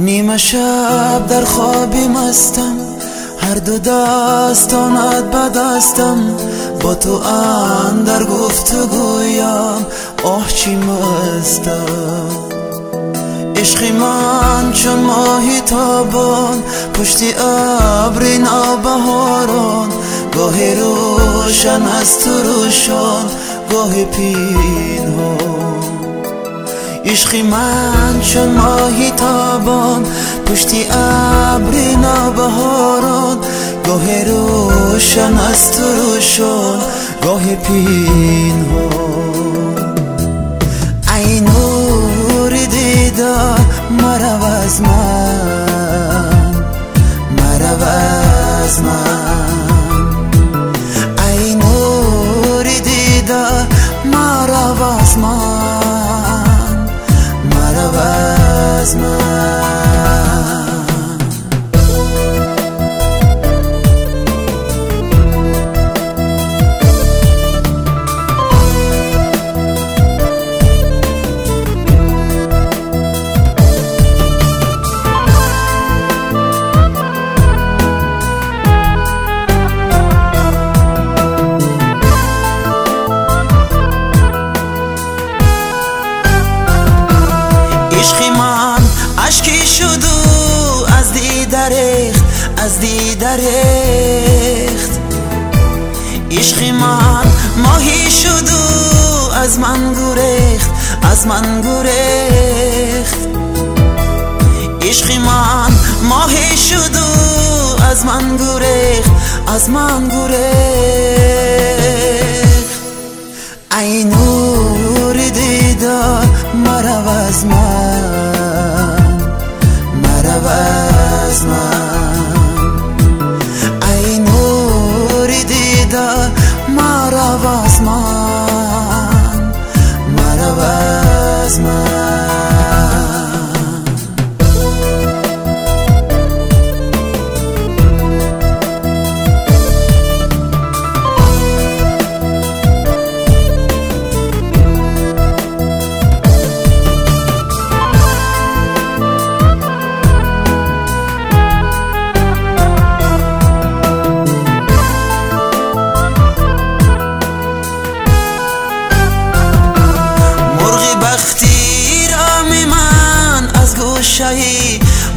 نیمه شب در خوابی مستم، هر دو دستانت به دستم، با تو اندر گفتگویم آه چی مستم. عشقی من چون ماهی تابان، پشتی ابری نوبهاران، گاهی روشن است و روشان، گاهی پنهان. عشقی من چون ماهی تابان، پشتی ابری نوبهاران، گاهی روشن است و روشان، گاهی پنهان. ای نور دیدار مرو از من، مرو از من. ای نور دیدار مرو از من، مرو از من. عشقی من عشقی شد و از دیده ریخت، از دیده ریخت. عشقی من ماهی شد و از من گریخت، از من گریخت. عشقی من ماهی شد و از من گریخت، از من گریخت. ای نور دیدار مرو از من، مرو از من. ای نور دیدار مرو از من، مرو از من.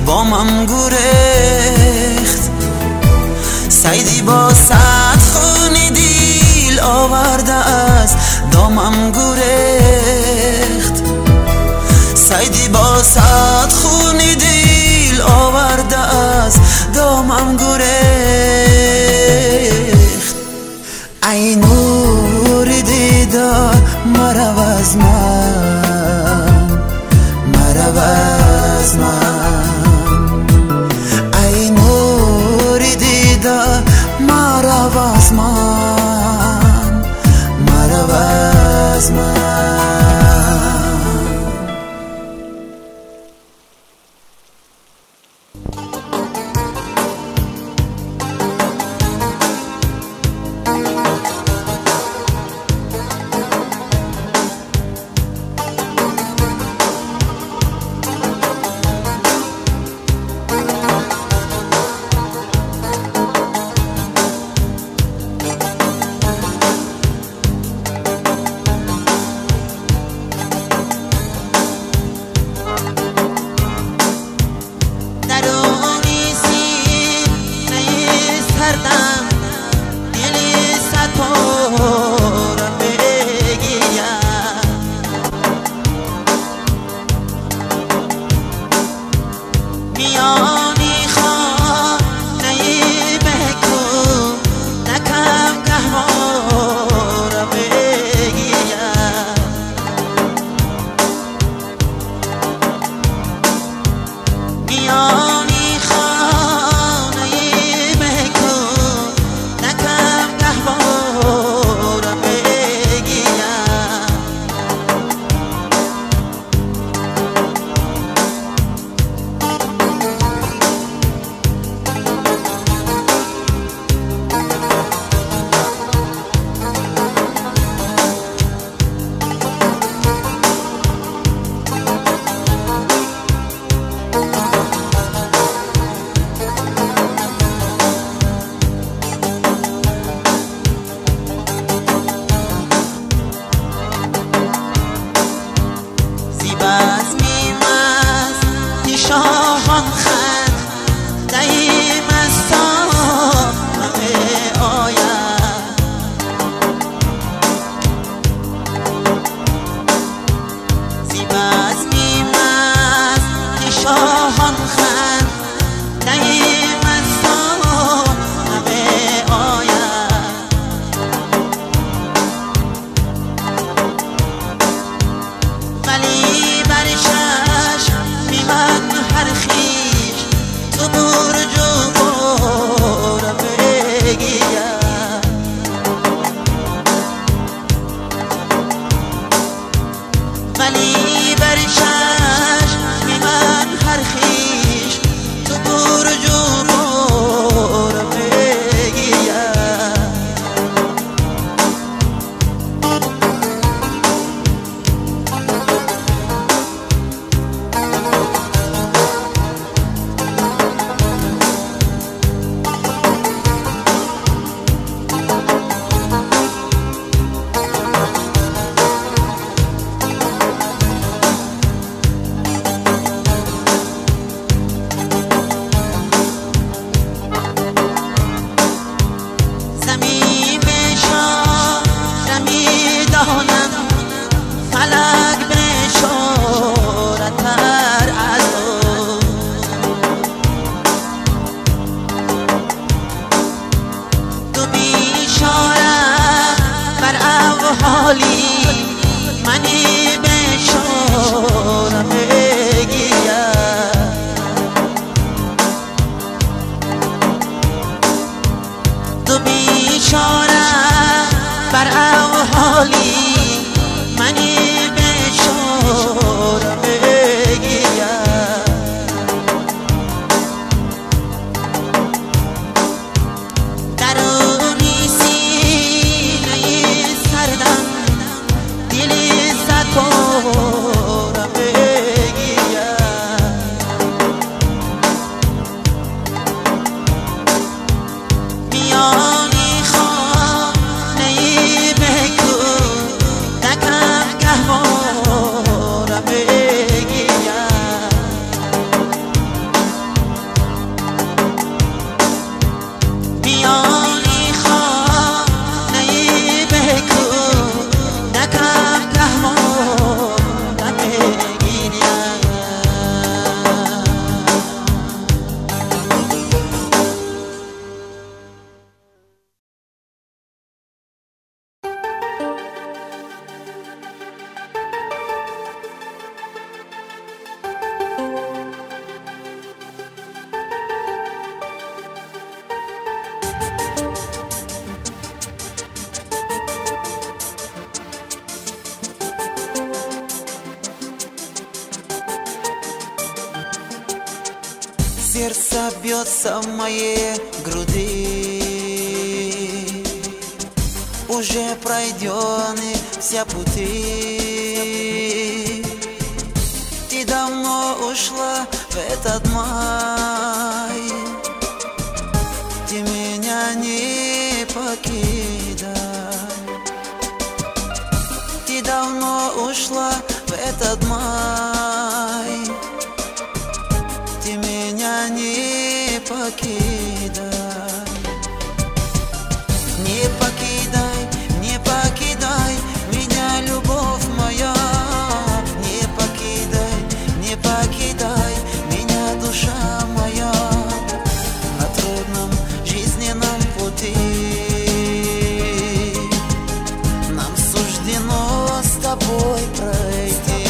با من گریخت، سیدی با صد خون دیل آورده از دامم گریخت. سیدی با صد خون دیل آورده از دامم گریخت. ای نور دیدار مرو از من، مرو از من. ای نور دیدار مرو از من، مرو از من. میان در احوالی منی بیچاره بگیم درونی سینه سردم دلی صد بارم بگیم میانی خانه بکو نکم گهوارم بگیم میانی خانه بکو نکم گهوارم بگیم Сердце бьется в моей груди, уже пройдены все пути. Ты давно ушла в этот май, ты меня не покидай. Ты давно ушла в этот май, ты меня не покидай. Не покидай, не покидай меня, любовь моя. Не покидай, не покидай меня, душа моя. На трудном жизненном пути нам суждено с тобой пройти.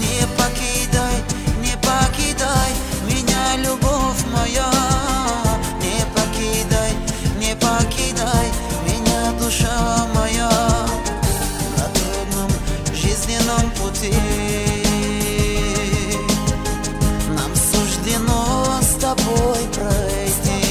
Не покидай, не покидай меня, любовь моя. Не покидай, не покидай меня, душа моя. На трудном жизненном пути нам суждено с тобой пройти.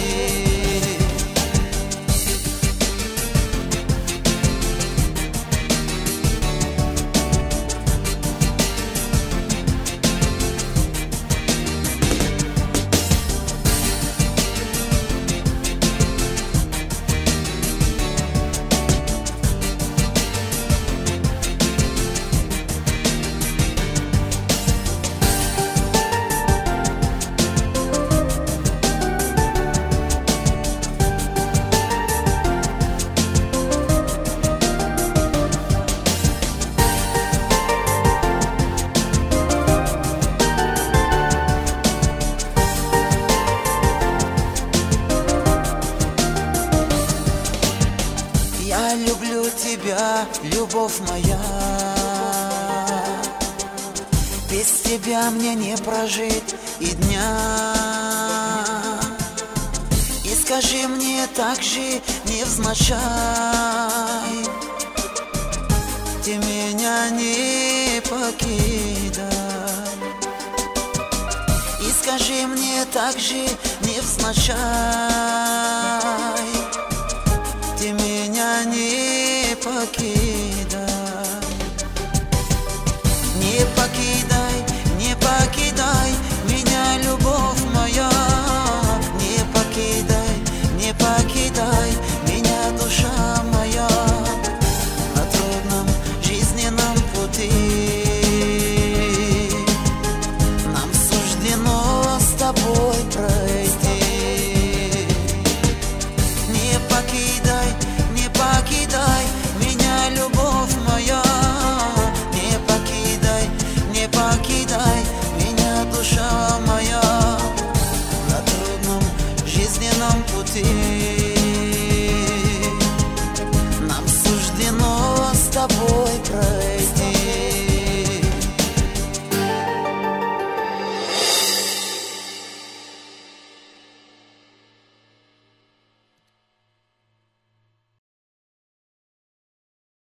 Я люблю тебя, любовь моя. Без тебя мне не прожить и дня. И скажи мне так же невзначай, ты меня не покидай. И скажи мне так же невзначай, ты меня не покидай. Не покидай, не покидай меня, любовь моя. Не покидай, не покидай меня, душа моя. На трудном жизненном пути нам суждено с тобой пройти. Не покидай, не покидай меня, любовь моя. Не покидай, не покидай меня, душа моя. На трудном жизненном пути нам суждено с тобой пройти.